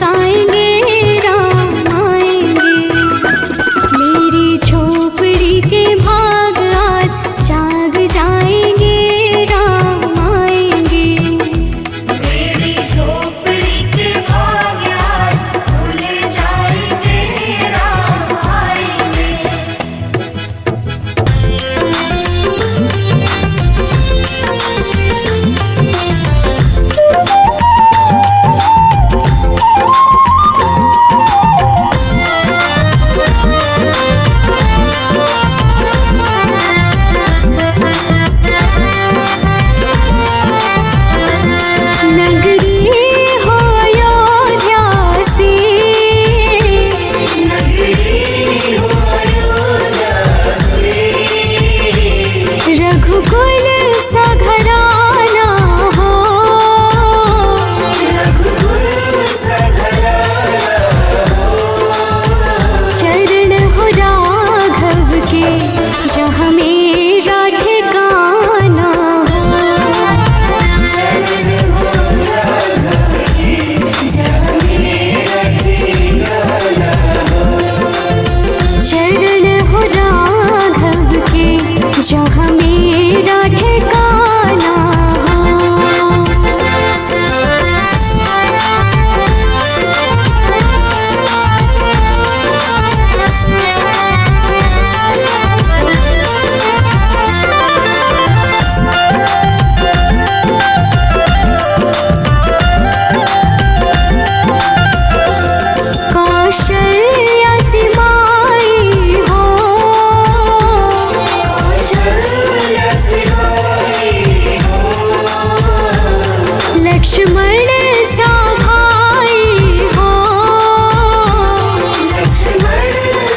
चमकाएंगे राम आएंगे। मेरी झोपड़ी के भाग आज जाग जाएंगे राम आएंगे। मेरी झोपड़ी के भाग आज खुल जाएंगे राम आएंगे। रघुकुल सा घराना हो, रघुकुल सा घराना हो। चरण हो राघव के जहाँ मेरा ठिकाना हो। चरण हो राघव के जहाँ मेरा ठिकाना हो। चरण हो राघव के जहाँ मेरा ठिकाना हो। कौशल्या सी माई हो, कौशल्या सी माई हो। लक्ष्मण सा भाई हो, लक्ष्मण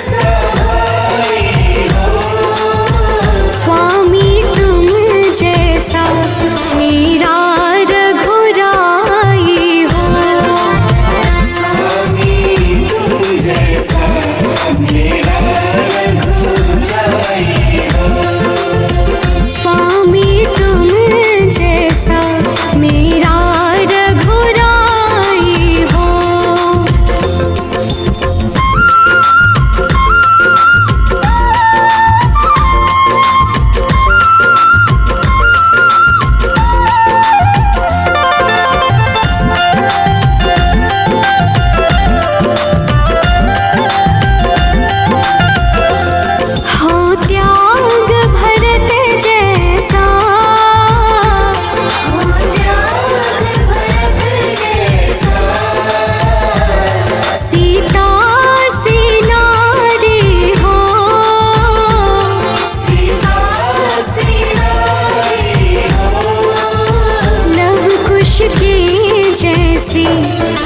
सा भाई हो। स्वामी तुम जैसा मेरा रघुराई हो। स्वामी तुम जैसा मेरा रघुराई हो। स्वामी तुम जैसा मेरा रघुराई हो। हो त्याग भरत जैसा, हो त्याग भरत जैसा। सीता सी नारी हो, सीता सी नारी हो। लव कुश की जैसी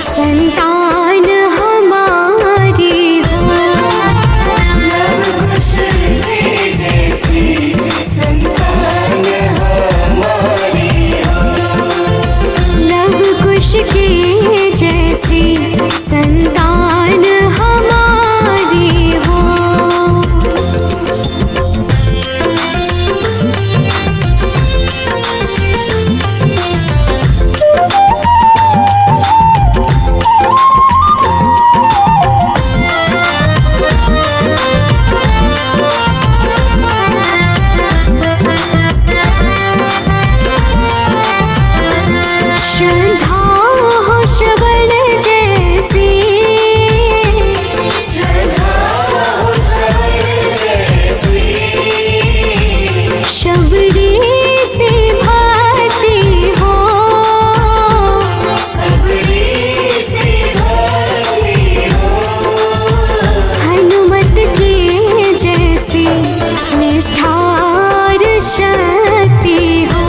संतान हमारी हो। लव कुश की जैसी संतान हमारी हो। लव कुश की जैसी संतान हमारी हो। श्रद्धा हो श्रवण जैसी, श्रद्धा हो श्रवण जैसी। शबरी से भक्ति हो, सबरी से भक्ति हो। हनुमत की जैसी निष्ठार शक्ति हो।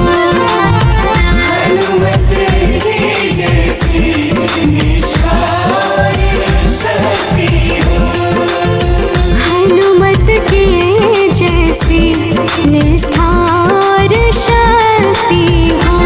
हनुमत की जैसी निष्ठार शक्ति हो। हनुमत की जैसी निष्ठार शक्ति हो।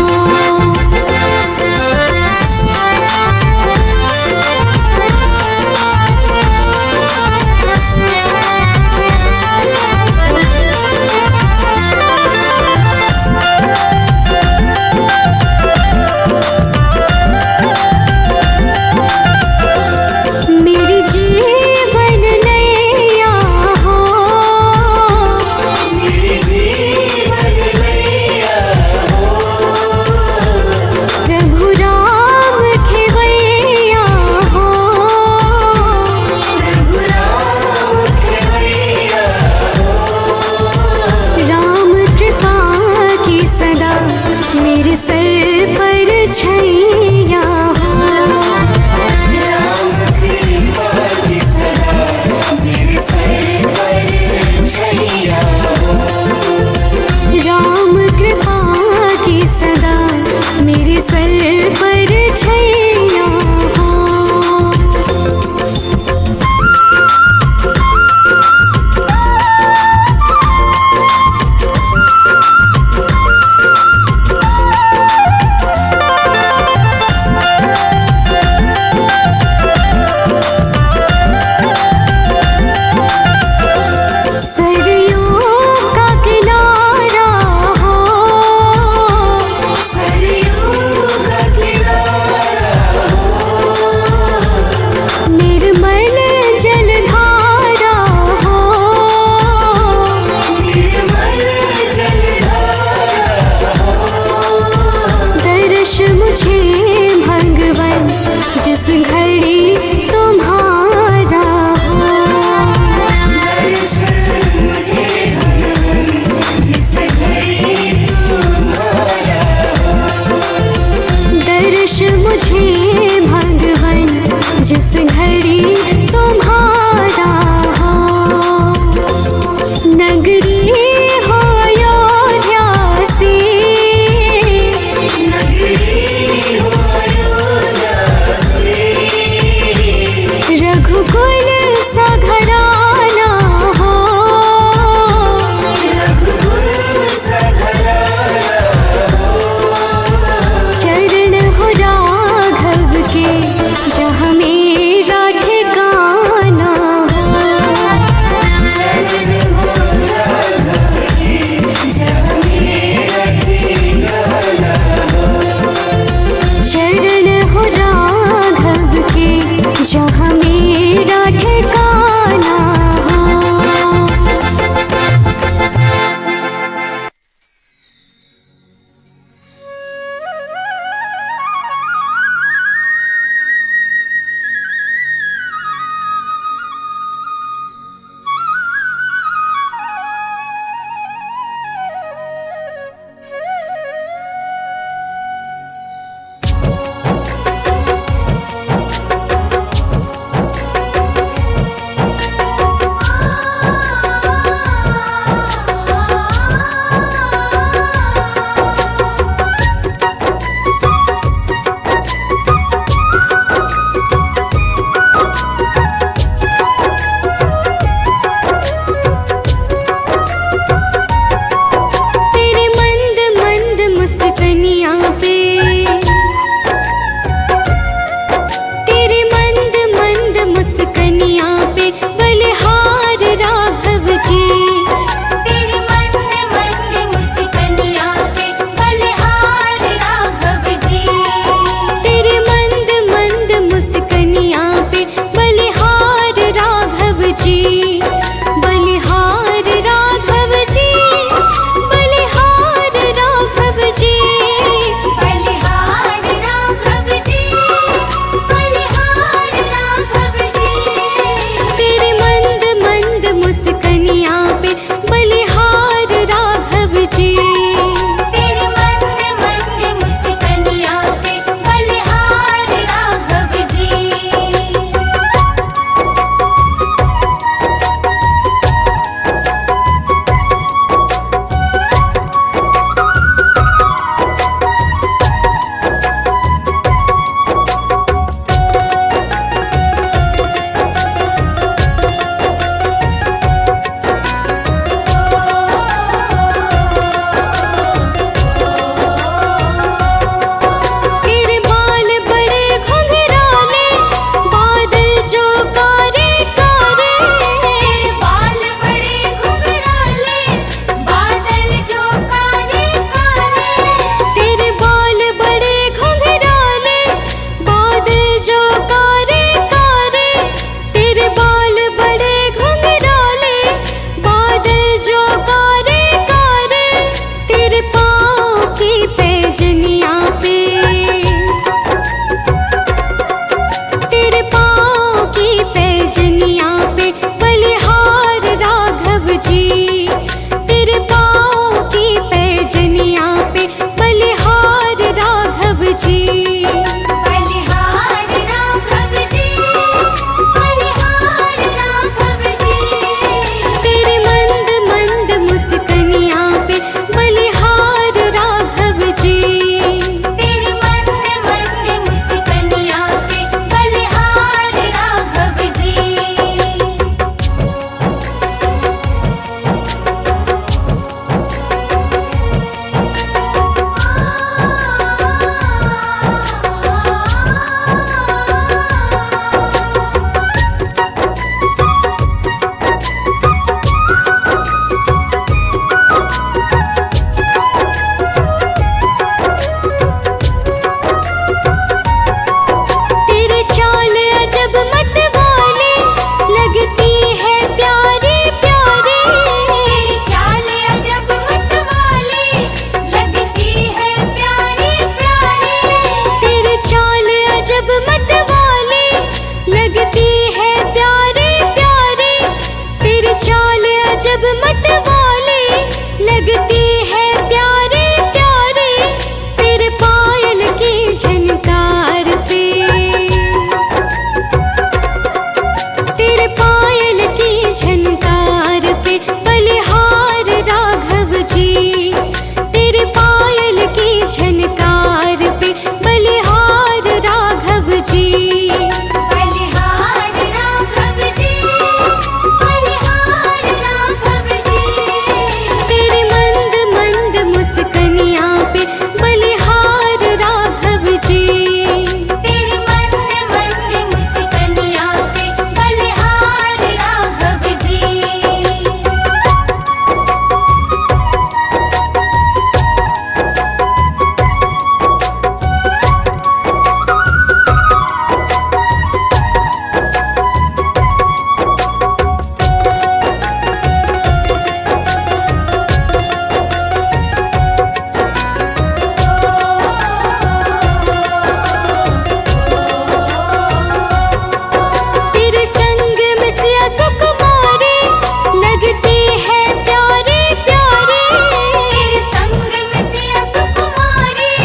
जो गारे गारे तेरे पाँव की पैजनिया पे, तेरे पाँव की पैजनिया पे बलिहार राघव जी, तेरे पाँव की पैजनिया पे बलिहार राघव जी। बलिहार राघव जी, बलिहार राघव जी। तेरे मंद मंद मुस्कनिया पे बलिहार राघव जी, तेरी मंद मंद मुस्कनिया पे बलिहार राघव जी। तेरे चाल अजब मतवाली लगती है प्यारी प्यारी, तेरी चाल अजब मतवाली लगती है प्यारी प्यारी। तेरे चाल अजब मतवाली लगती है प्यारी प्यारी, तेरे चाल अजब मतवाली लगती है प्यारी प्यारी। तेरे पायल की झनकार पे, तेरे पायल की झनकार पे बलिहार राघव जी, तेरे पायल की झनकार पे बलिहार राघव जी। बलिहार राघव जी, बलिहार राघव जी। तेरे मंद मंद मुस्कनिया पे बलिहार राघव जी, तेरी मंद मंद मुस्कनिया पे बलिहार राघव जी। तेरे संग में सिया सुकुमारी लगती है प्यारी प्यारी, तेरे संग में सिया सुकुमारी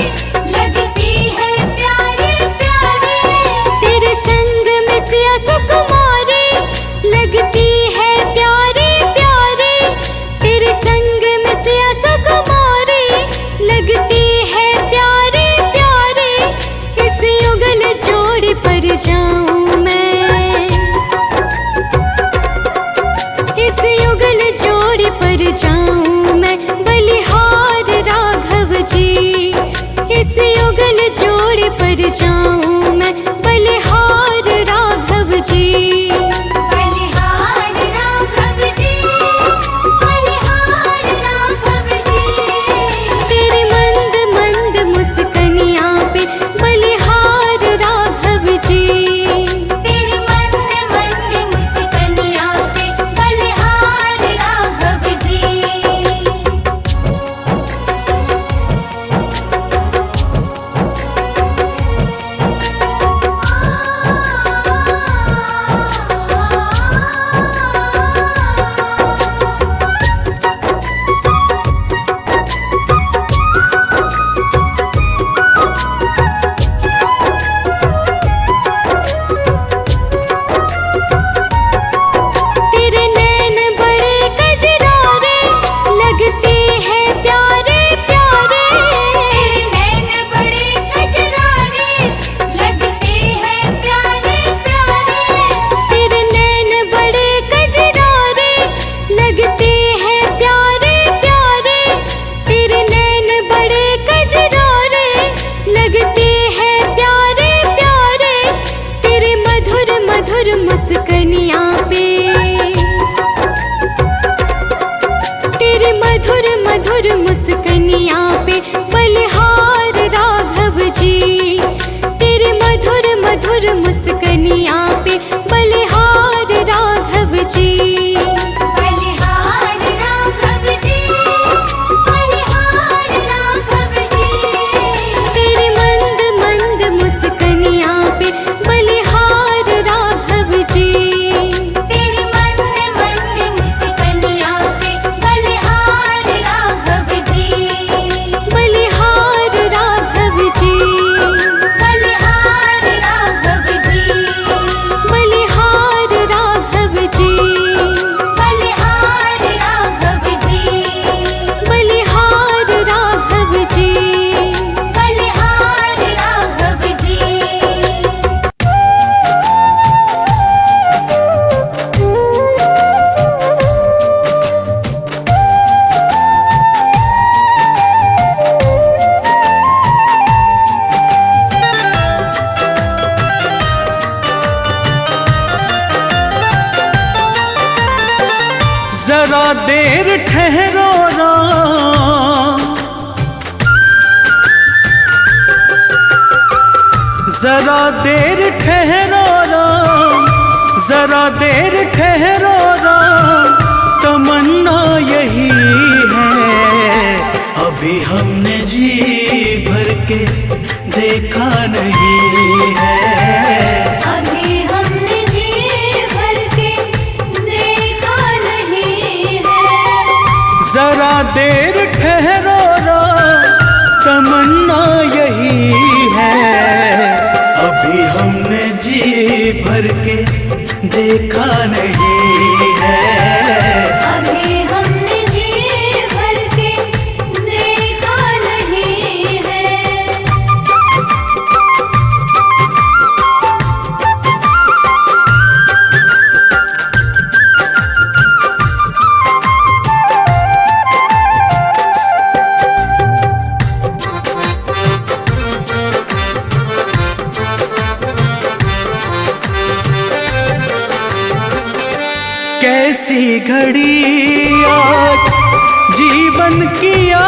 लगती है प्यारी प्यारी। तेरे संग में सिया सुकुमारी लगती है प्यारी प्यारी, तेरे संग में सिया सुकुमारी लगती है प्यारी प्यारी। इस युगल जोड़ी पर जाऊं मैं, इस युगल जोड़ी पर जाऊं मैं बलिहार राघव जी, इस युगल जोड़ी पर जाऊं मैं बलिहार राघव जी। बलिहार राघव जी, बलिहार राघव जी। तेरे मंद मंद मुस्कनिया पे बलिहार राघव जी, तेरी मंद मंद मुस्कनिया पे बलिहार राघव जी। तेरे नैन बड़े कजरारे लगते हैं प्यारे प्यारे, तेरे नैन बड़े कजरारे लगते हैं प्यारे प्यारे। तेरे नैन बड़े कजरारे लगते हैं प्यारे प्यारे, तेरे नैन बड़े कजरारे लगते हैं प्यारे प्यारे। तेरे मधुर मधुर मुस्कनिया पे, तेरे मधुर मधुर मुस्कनिया पे बलिहार राघव जी, तेरे मधुर मधुर मुस्कनिया पे बलिहार राघव जी। बलिहार राघव देर ठहरो राम, जरा देर ठहरो राम, जरा देर ठहरो राम, तमन्ना यही है। अभी हमने जी भर के देखा नहीं है, अभी हमने जी भर के देखा नहीं है। जरा देर ठहरो राम, तमन्ना यही है। अभी हमने जी भर के देखा नहीं है, अभी हमने जी भर के देखा नहीं है। कैसी घड़ी आज जीवन की आई,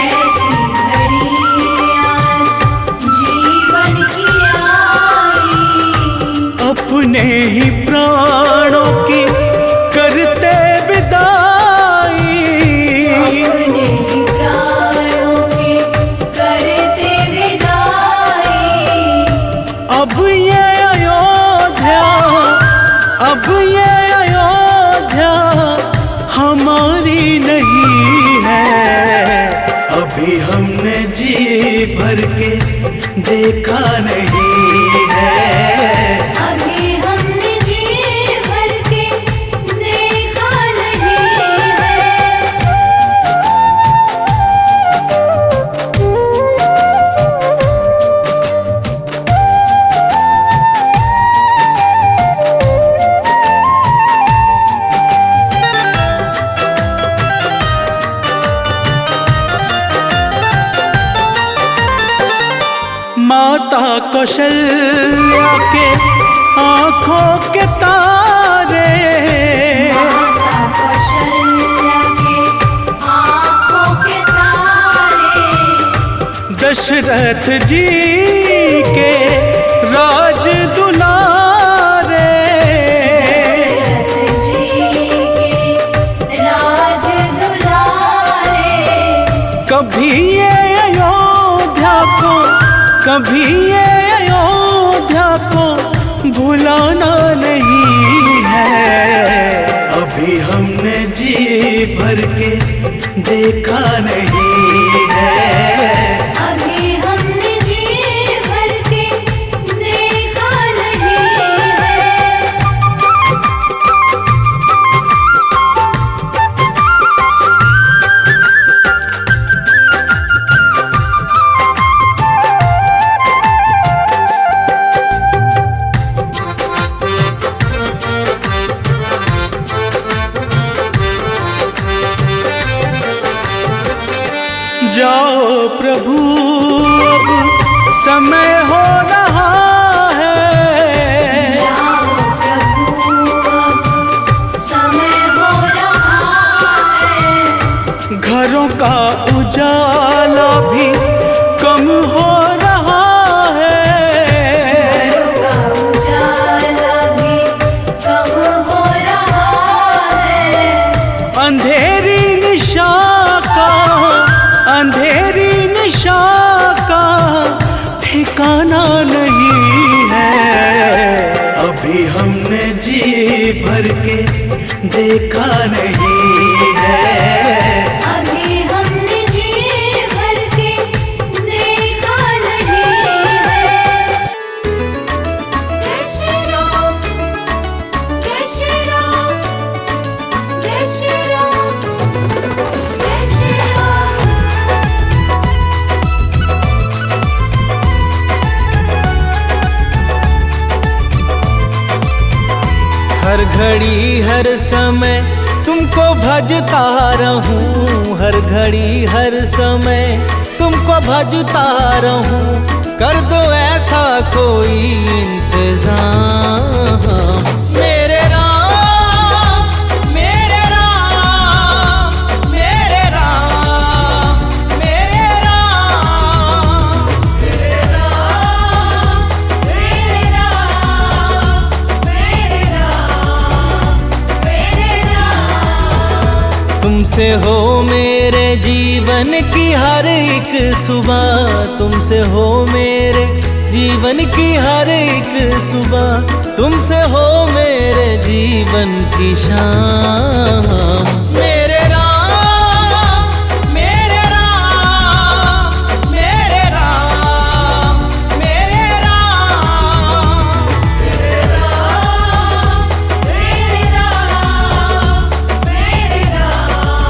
ऐसी घड़ी आज जीवन की आई। अपने ही प्राणों की करते विदाई, अपने ही प्राणों के करते विदाई। अब ये अयोध्या, अब ये अयोध्या हमारी नहीं है। अभी हमने जी भर के देखा नहीं है, अभी हमने जी भर के देखा नहीं है। माता कौशल्या के आंखों के तारे, माता कौशल्या के आँखों के तारे। दशरथ जी के राज दुलारे, दशरथ जी के राज दुलारे। कभी ये अयोध्या को, कभी ये अयोध्या को भुलाना नहीं है। अभी हमने जी भर के देखा नहीं है, अभी हमने जी भर के देखा नहीं है। जाओ प्रभु अब समय हो रहा है, जाओ प्रभु अब समय हो रहा है। घरों का उजाला भी कम हो रहा है, घरों का उजाला भी कम हो रहा है। अंधेरी निशा का, अंधेरी निशा का ठिकाना नहीं है। अभी हमने जी भर के देखा नहीं है, अभी हमने जी भर के देखा नहीं है। जय श्री राम, जय श्री राम, जय श्री राम, जय श्री राम। हर घड़ी हर समय तुमको भजता रहूं, हर घड़ी हर समय तुमको भजता रहूं। कर दो ऐसा कोई इंतजाम मेरे राम, मेरे तुमसे हो मेरे जीवन की हर एक सुबह, तुमसे हो मेरे जीवन की हर एक सुबह, तुमसे हो मेरे जीवन की शाम। मेरे राम, मेरे राम, मेरे राम, मेरे राम, मेरे राम, मेरे राम, मेरे राम, मेरे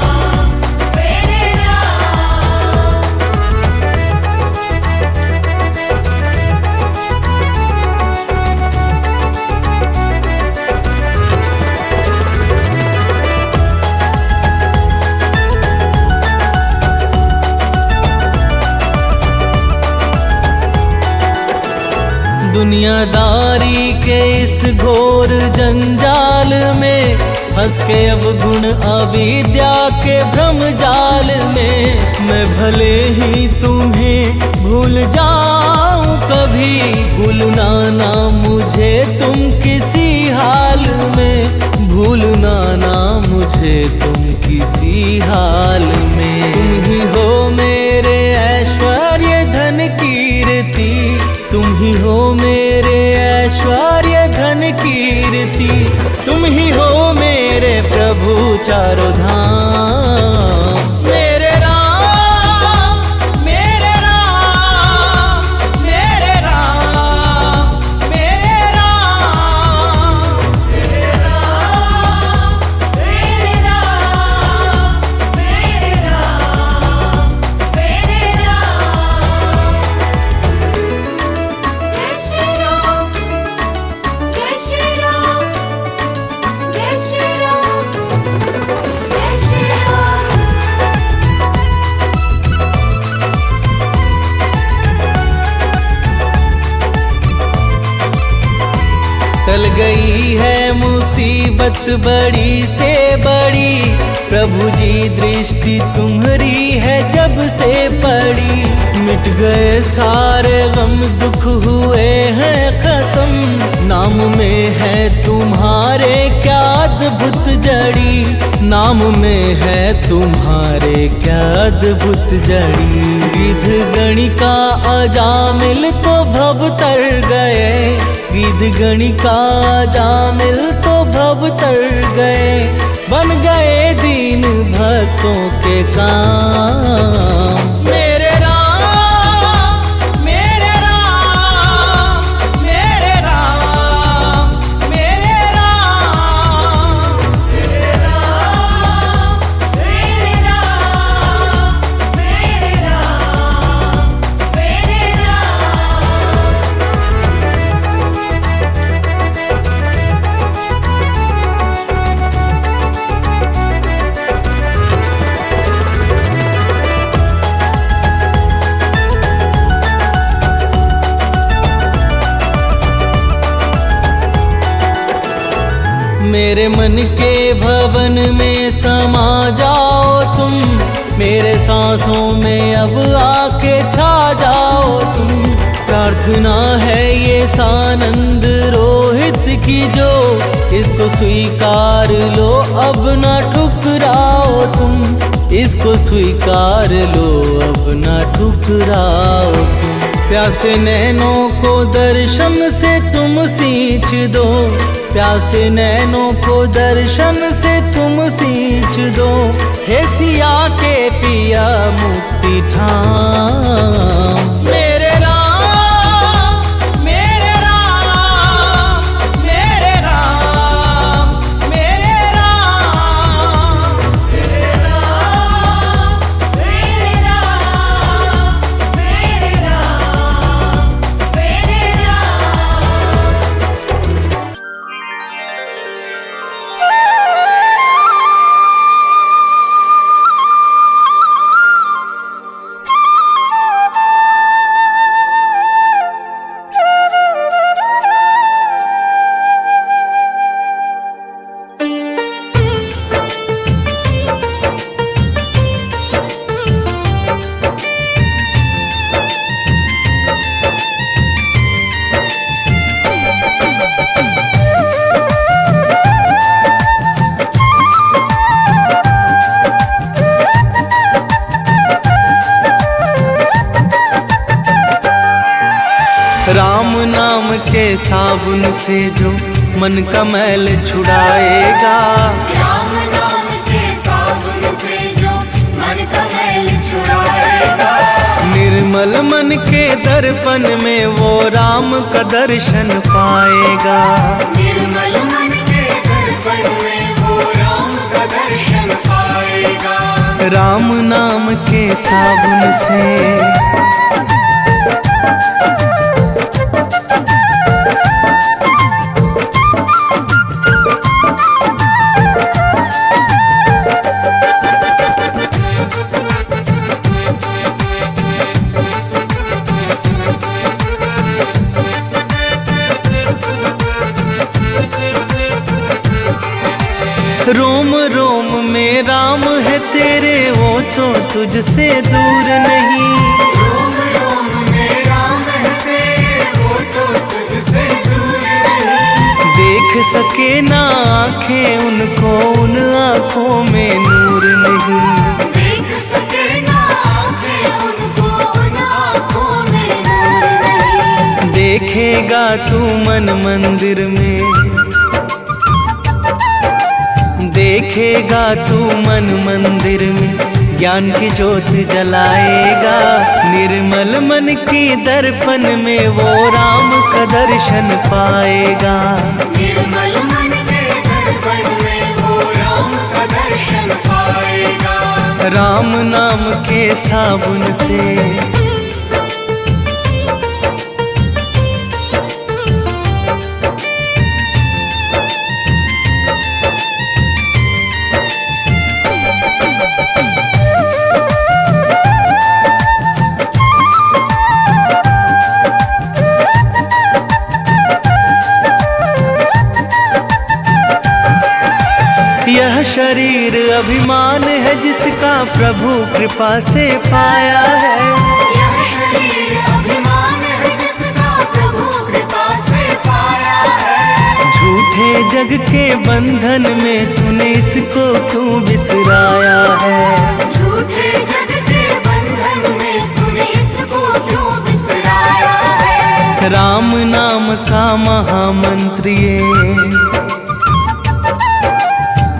दुनियादारी के इस घोर जंजाल में फंस के अब गुण अविद्या के भ्रम जाल में, मैं भले ही तुम्हें भूल जाऊं कभी, भूलना ना मुझे तुम किसी हाल में, भूलना ना मुझे तुम किसी हाल में। तुम ही हो मेरे ऐश्वर्य धन कीर्ति, तुम ही हो मेरे ऐश्वर्य धन कीर्ति, तुम ही हो मेरे प्रभु चारों धाम। मेरे राम, मेरे राम, मेरे राम, मेरे राम, मेरे राम, मेरे राम, मेरे राम, मेरे राम। जय श्री राम, जय श्री राम, जय श्री राम, जय श्री राम। टल गई है मुसीबत बड़ी से बड़ी, प्रभु जी दृष्टि तुम्हारी है जब से पड़ी, मिट गए सारे गम दुख हुए हैं खत्म, नाम में है तुम्हारे क्या अद्भुत जड़ी, नाम में है तुम्हारे क्या अद्भुत जड़ी। गिद्ध गणिका अजामिल तो भव तर गए, गिद्ध गणिका अजामिल तो भव तर गए, बन गए दीन भक्तों के काम। मेरे राम, मेरे राम, मेरे राम, मेरे राम, मेरे राम, मेरे राम, मेरे राम, मेरे मेरे मन के भवन में समा जाओ तुम, मेरे सांसों में अब आके छा जाओ तुम, प्रार्थना है ये सानंद रोहित की जो, इसको स्वीकार लो अब ना ठुकराओ तुम, इसको स्वीकार लो अब ना ठुकराओ तुम। प्यासे नैनों को दर्शन से तुम सींच दो, प्यासे नैनों को दर्शन से तुम सींच दो, हे सिया के पिया मुक्ति ठाम। मेरे राम, मेरे राम, मेरे राम, मेरे राम, मेरे राम, मेरे राम, मेरे राम, मेरे राम। साबुन से जो मन का मैल छुड़ाएगा। राम नाम के साबुन से जो मन का मैल छुड़ाएगा। निर्मल मन के दर्पण में वो राम का दर्शन पाएगा। निर्मल मन के दर्पण में वो राम का दर्शन पाएगा। राम नाम के साबुन से रोम रोम में राम है तेरे, वो तो तुझसे दूर नहीं। रोम रोम में राम है तेरे, वो तो तुझसे दूर नहीं। देख सके ना आँखें उनको, उन आँखों में नूर नहीं। देख सके ना आँखें उनको, उन आँखों में नूर नहीं। देखेगा तू मन मंदिर में, देखेगा तू मन मंदिर में, ज्ञान की ज्योत जलाएगा। निर्मल मन की दर्पण में वो राम का दर्शन पाएगा। निर्मल मन के दर्पण में वो राम का दर्शन पाएगा। राम नाम के साबुन से यह शरीर अभिमान है जिसका प्रभु कृपा से पाया है। यह शरीर अभिमान है जिसका प्रभु कृपा से पाया है। झूठे जग के बंधन में तूने इसको क्यों बिसराया है। झूठे जग के बंधन में तूने इसको क्यों बिसराया है। राम नाम का महामंत्र ये,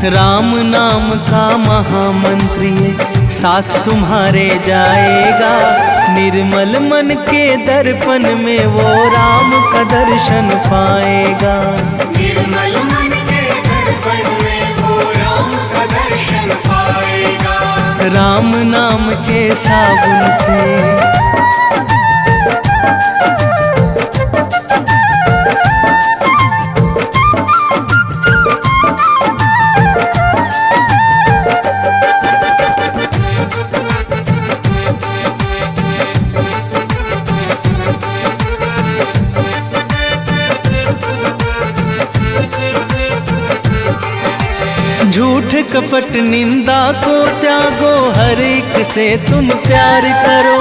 राम नाम का महामंत्र ये साथ तुम्हारे जाएगा। निर्मल मन के दर्पण में वो राम का दर्शन पाएगा। निर्मल मन के दर्पण में वो राम का दर्शन पाएगा। राम नाम के साबुन से झूठ कपट निंदा को त्यागो, हर एक से तुम प्यार करो।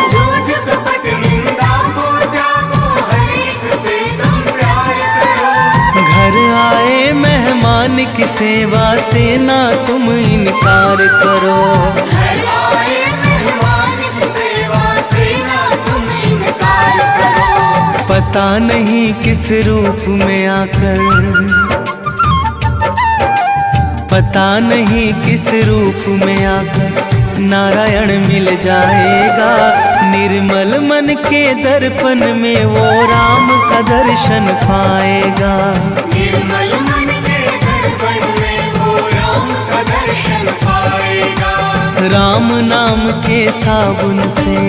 झूठ कपट निंदा को त्यागो, हर एक से तुम प्यार करो। घर आए मेहमान की सेवा से ना तुम इनकार करो। घर आए मेहमान की सेवा से ना तुम इनकार करो। पता नहीं किस रूप में आकर, पता नहीं किस रूप में आकर नारायण मिल जाएगा। निर्मल मन के दर्पण में वो राम का दर्शन पाएगा। निर्मल मन के दर्पण में वो राम का दर्शन पाएगा। राम नाम के साबुन से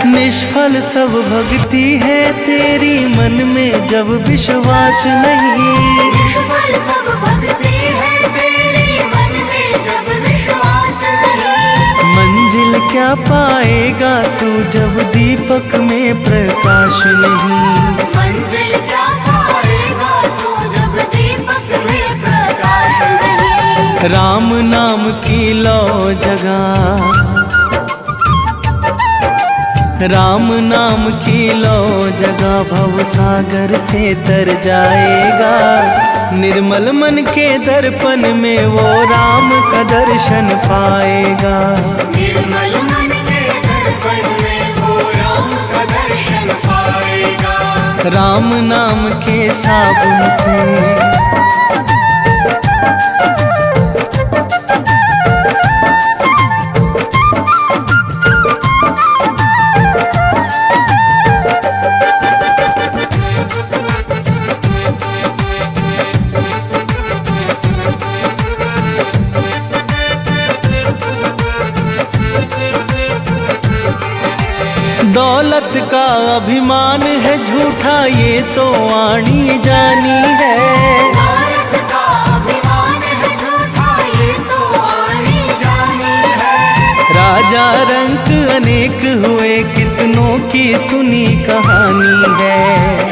निष्फल सब भक्ति है तेरी, मन में जब विश्वास नहीं। निष्फल सब भक्ति है तेरी, मन में जब विश्वास नहीं। मंजिल क्या पाएगा तू जब दीपक में प्रकाश नहीं। मंजिल क्या पाएगा तू जब दीपक में प्रकाश नहीं। राम नाम की लो जगह, राम नाम की लो जगह भव सागर से तर जाएगा। निर्मल मन के दर्पण में वो राम का दर्शन पाएगा। निर्मल मन के दर्पण में वो राम का दर्शन पाएगा। राम नाम के साबुन से दौलत का अभिमान है झूठा ये तो आनी जानी है। भारत का अभिमान है झूठा ये तो आनी जानी है। राजा रंक अनेक हुए कितनों की सुनी कहानी है।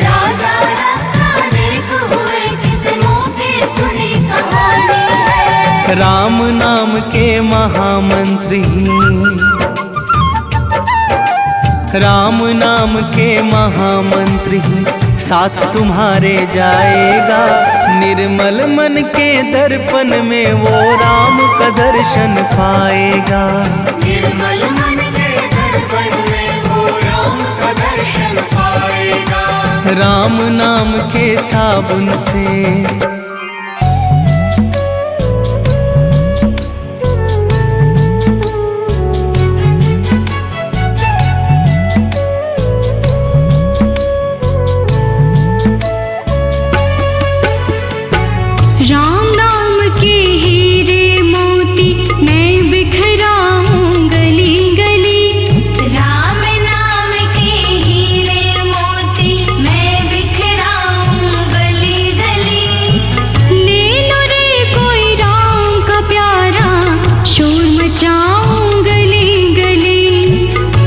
राजा रंक अनेक हुए कितनों की सुनी कहानी है। राम नाम के महामंत्री, राम नाम के महामंत्री साथ तुम्हारे जाएगा। निर्मल मन के दर्पण में वो राम का दर्शन पाएगा। निर्मल मन के दर्पण में वो राम का दर्शन पाएगा। राम नाम के साबुन से राम नाम के हीरे मोती मैं बिखराऊं गली गली। राम नाम के हीरे मोती मैं बिखराऊं गली गली। ले लो रे कोई राम का प्यारा शोर मचाऊं गली गली।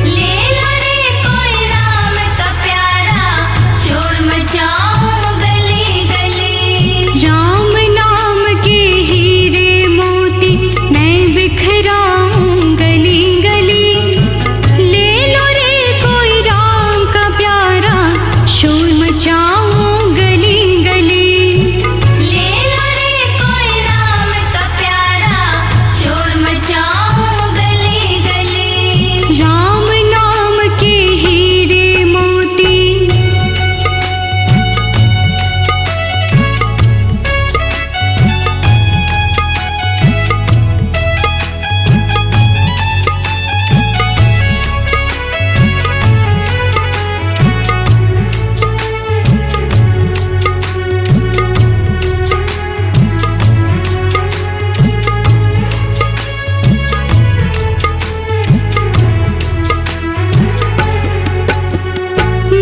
ले लो रे कोई राम का प्यारा शोर मचाऊं गली गली। राम नाम के हीरे मोती मैं बिखराऊं गली गली। ले लो रे कोई राम का प्यारा शोर मचाऊं गली गली। ले लो रे कोई राम का प्यारा शोर मचाऊं गली गली। राम नाम के हीरे मोती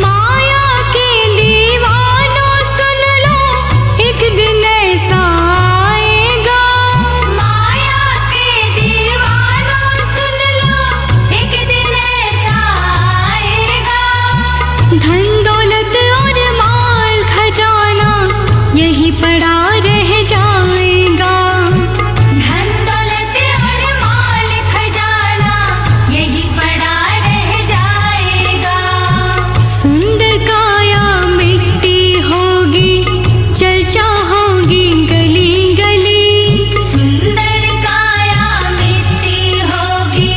माया के दीवानों सुन लो एक दिन ऐसा आएगा। माया के दीवानों सुन लो एक दिन ऐसा आएगा। धन दौलत और माल खजाना यही पड़ा रह जाएगा। धन दौलत और माल खजाना यही पड़ा रह जाएगा। सुंदर काया मिट्टी होगी चर्चा होगी गली गली। सुंदर काया मिट्टी होगी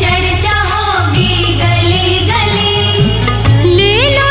चर्चा होगी गली गली। ले लो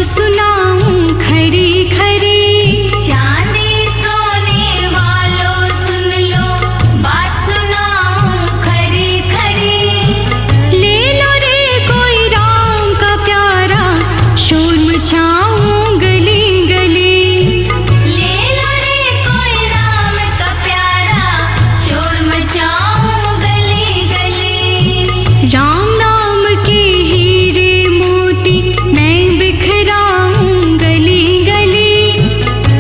सुनाऊं खरी खरी। चांदी सोने वालों सुन लो, बात सुनाऊं खरी खरी। ले लो रे कोई राम का प्यारा, शोर मचाऊं गली गली। ले लो रे कोई राम का प्यारा, शोर मचाऊं गली गली। राम नाम के हीरे मोती मैं बिखराऊं गली गली।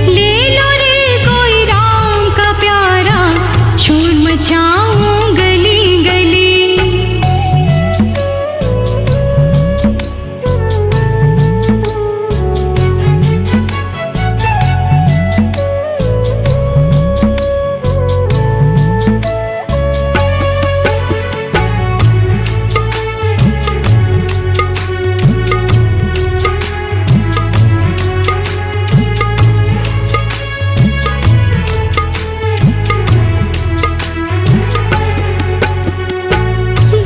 ले लो रे कोई राम का प्यारा, शोर मचाऊं गली गली।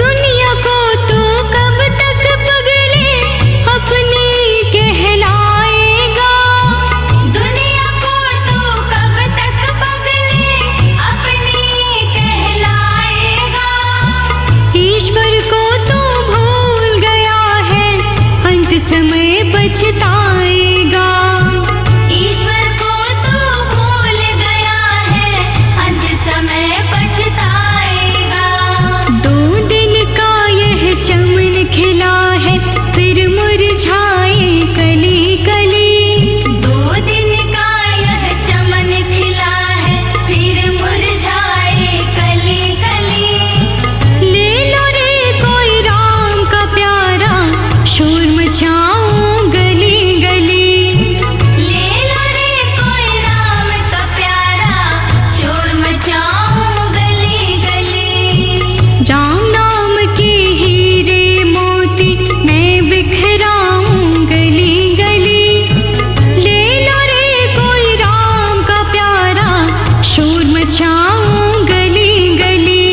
दुनिया को तो कब तक पगले अपनी कहलाएगा। दुनिया को तो कब तक पगले अपनी कहलाएगा। ईश्वर को तो भूल गया है, अंत समय पछताएगा। ईश्वर को तो भूल गया है, अंत समय पछताएगा। 2 दिन का यह चमन खिला है, फिर मुरझाए कली कली। 2 दिन का यह चमन खिला है, फिर मुरझाए कली कली। ले लो रे कोई राम का प्यारा, शोर मचाऊं गली गली। ले लो रे कोई राम का प्यारा, शोर मचाऊं गली गली। राम नाम के हीरे मोती मैं बिखराऊं गली गली। ले लो रे कोई राम का प्यारा, शोर मचाऊं गली गली।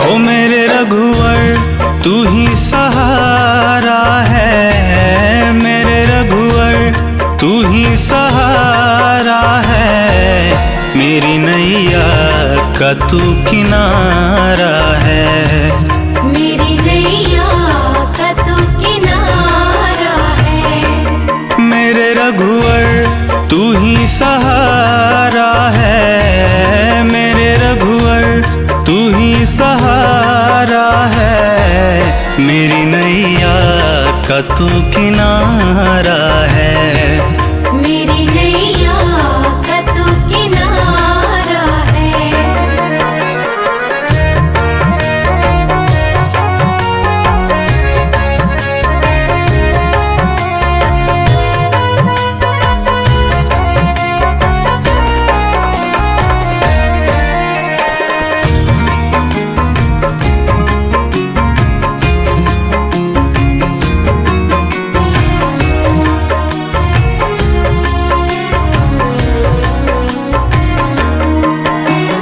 ओ मेरे रघुवर तू ही सहारा है, मेरे रघुवर तू ही सहारा है। मेरी नैया का तू किनारा है। मेरी नैया का तू किनारा है। मेरे रघुवर तू ही सहारा है, मेरे रघुवर तू ही सहारा है। मेरी नैया का तू किनारा है। मेरी नैया का तू किनारा है।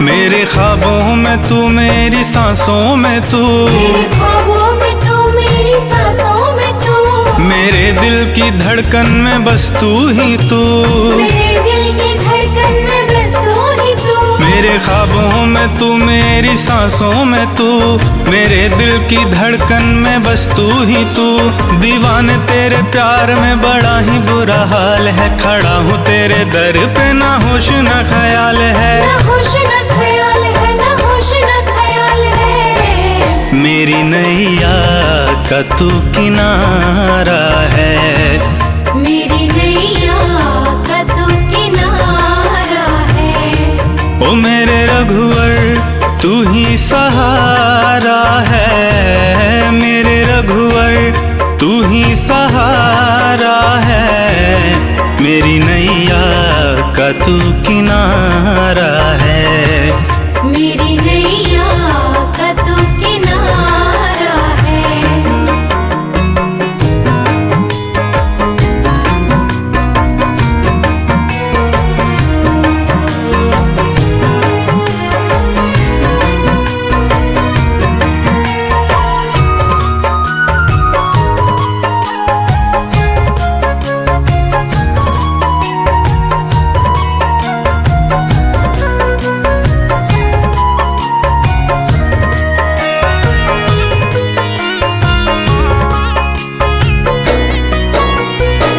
मेरे ख्वाबों में तू, मेरी सांसों में तू, मेरे ख्वाबों में तू, मेरी सांसों में तू। मेरे दिल की धड़कन में बस तू ही तू। मेरे दिल की धड़कन में बस तू ही तू। मेरे ख्वाबों में तू, मेरी सांसों में तू, मेरे दिल की धड़कन में बस तू ही तू। दीवाने तेरे प्यार में बड़ा ही बुरा हाल है, खड़ा हूँ तेरे दर पे ना होश ना ख्याल है। ना होश ना ख्याल है, ना होश ना ख्याल है। मेरी नैया का तू किनारा है। मेरी नैया का तू किनारा है। ओ मेरे रघुवर तू ही सहारा है। रघुवर तू ही सहारा है, मेरी नैया का तू किनारा है। मेरी नैया का तू किनारा है।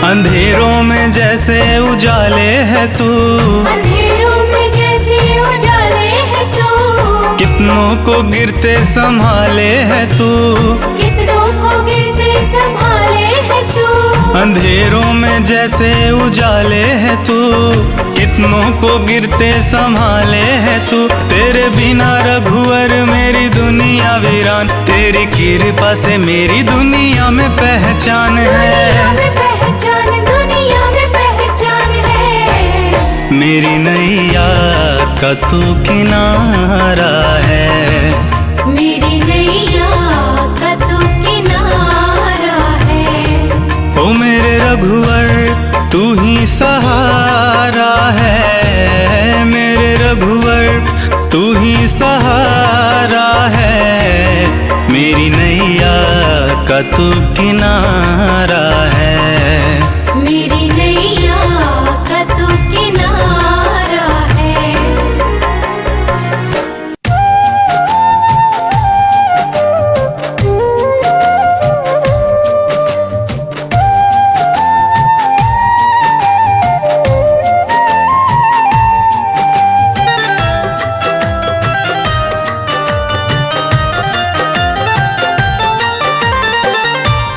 अंधेरों में जैसे उजाले है तू, अंधेरों में जैसे उजाले है तू, कितनों को गिरते संभाले है तू, कितनों को गिरते संभाले है तू। अंधेरों में जैसे उजाले है तू, कितनों को गिरते संभाले है तू। तेरे बिना रघुवर मेरी दुनिया वीरान, तेरी कृपा से मेरी दुनिया में पहचान है। दुनिया में पहचान है। मेरी नैया का तू किनारा है। मेरी नैया का तू किनारा है। ओ मेरे रघुवर तू ही सहारा है, मेरे रघुवर तू ही सहारा है। मेरी नैया का तू किनारा है। मेरी नैया का तू किनारा है।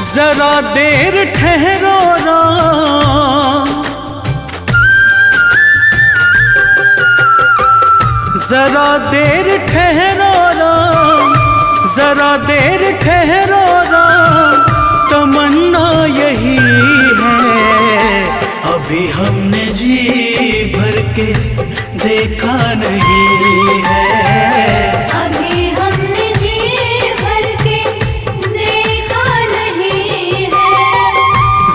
जरा देर ठहरो राम, जरा देर ठहरो राम, जरा देर ठहरो राम, तमन्ना यही है। अभी हमने जी भर के देखा नहीं है। अभी हमने जी भर के देखा नहीं है।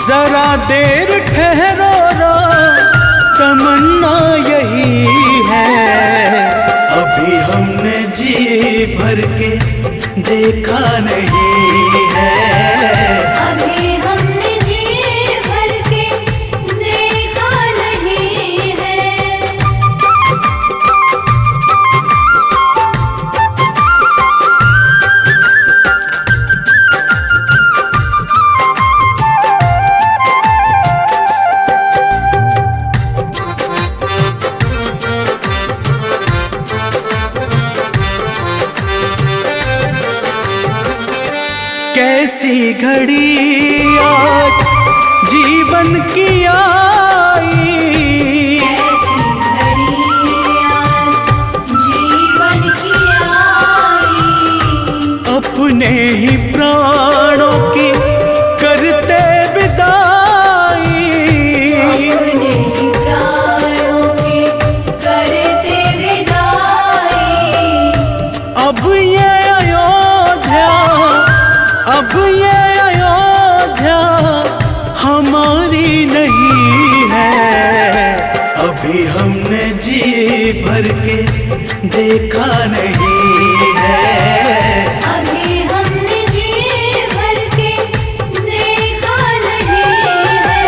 जरा देर ठहरो राम, तमन्ना यही है। अभी हमने जी भर के देखा नहीं है। अभी हमने जी भर के देखा नहीं है। कैसी घड़ी आज जीवन की आई, ऐसी घड़ी आज जीवन की आई। अपने ही प्राणों की करते विदाई। अपने ही प्राणों के करते विदाई। अब ये अयोध्या, अब ये अयोध्या हमारी नहीं है। अभी हमने जी भर के देखा नहीं है। अभी हमने जी भर के देखा नहीं है।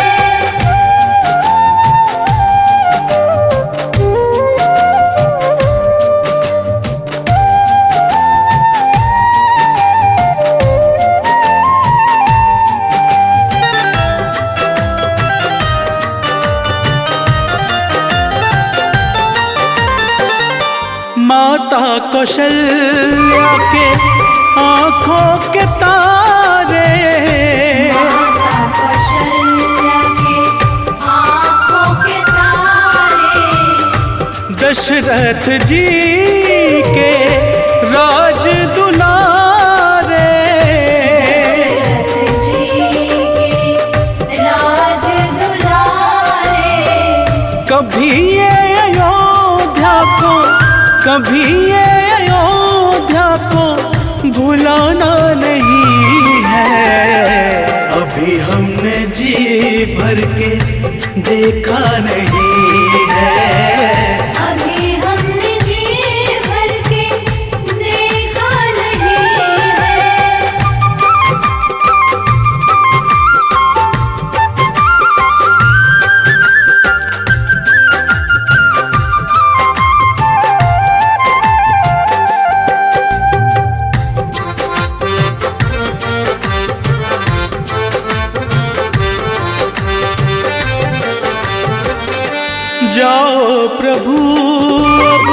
माता कौशल्या के आँखों के तारे, माता कौशल्या के आँखों के तारे। दशरथ जी के राज दुलारे। कभी ये अयोध्या को भुलाना नहीं है। अभी हमने जी भर के देखा नहीं है। अभी हमने जी भर के देखा नहीं है। जाओ प्रभु अब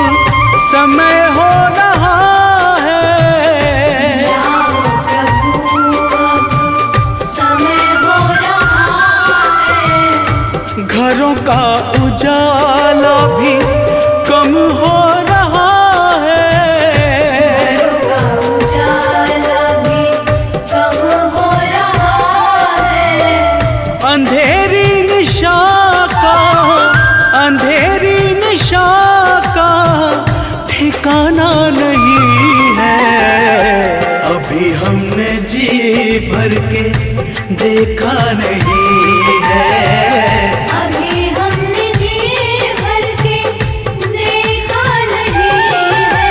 समय हो रहा है। जाओ प्रभु अब समय हो रहा है। घरों का उजाला भी कम हो रहा है। घरों का उजाला भी कम हो रहा है। अंधेरी निशा का ठिकाना नहीं है। अभी हमने जी भर के देखा नहीं है। अभी हमने जी भर के देखा नहीं है।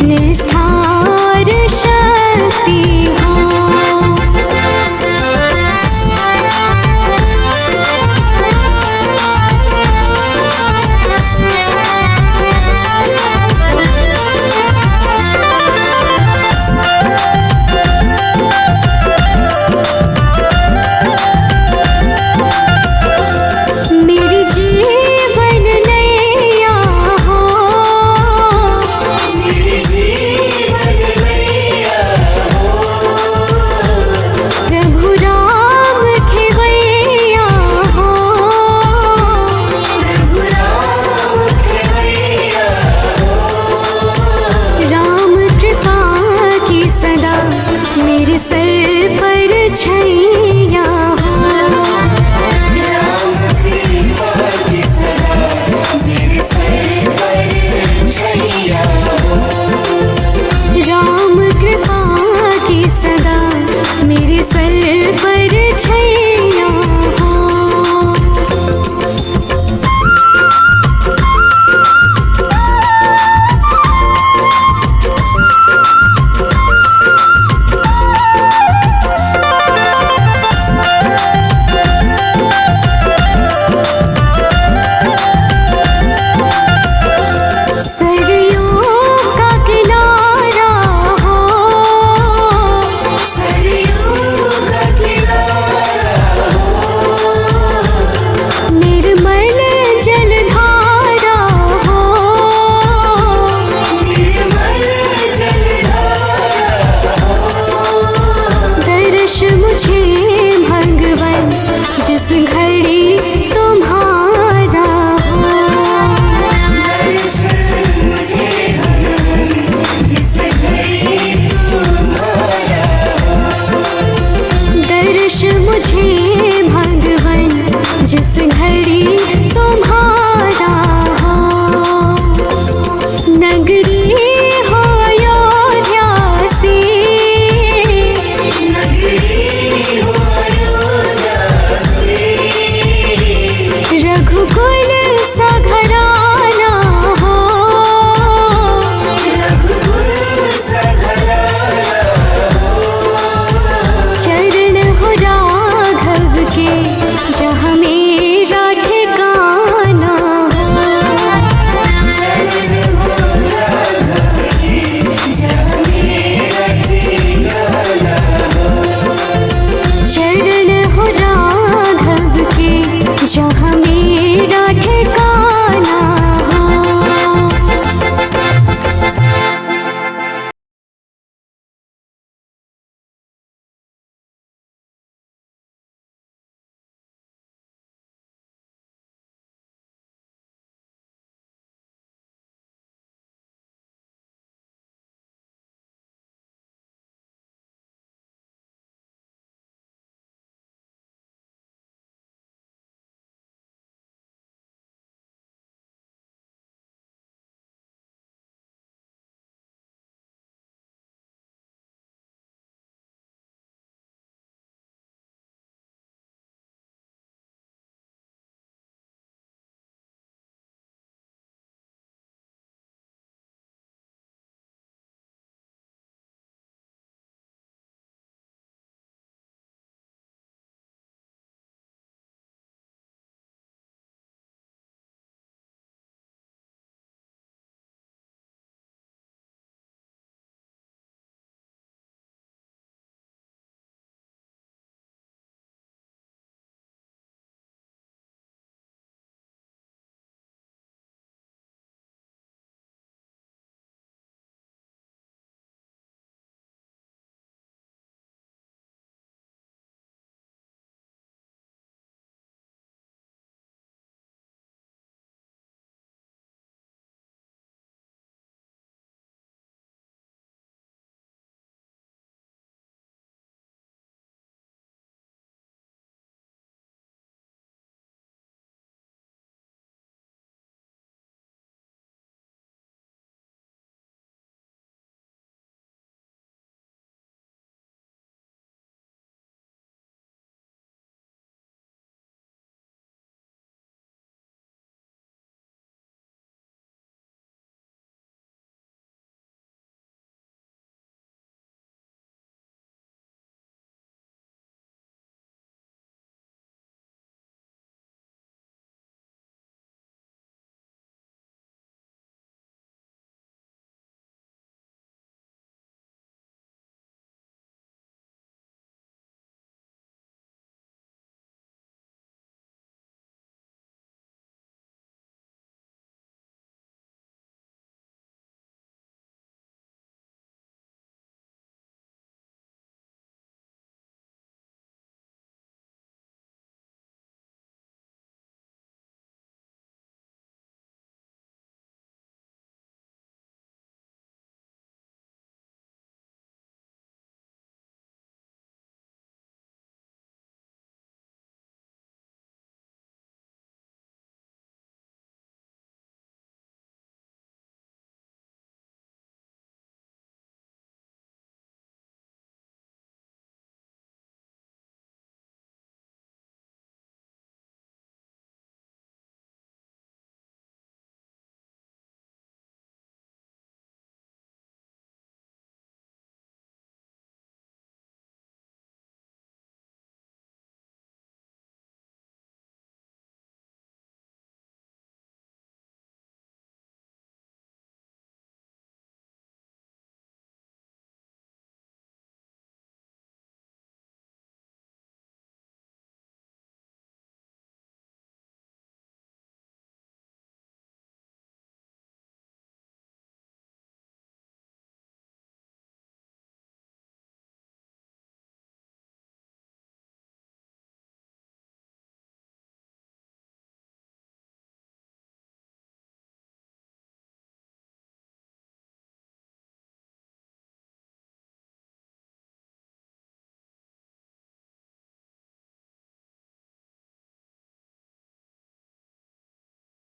निष्ठा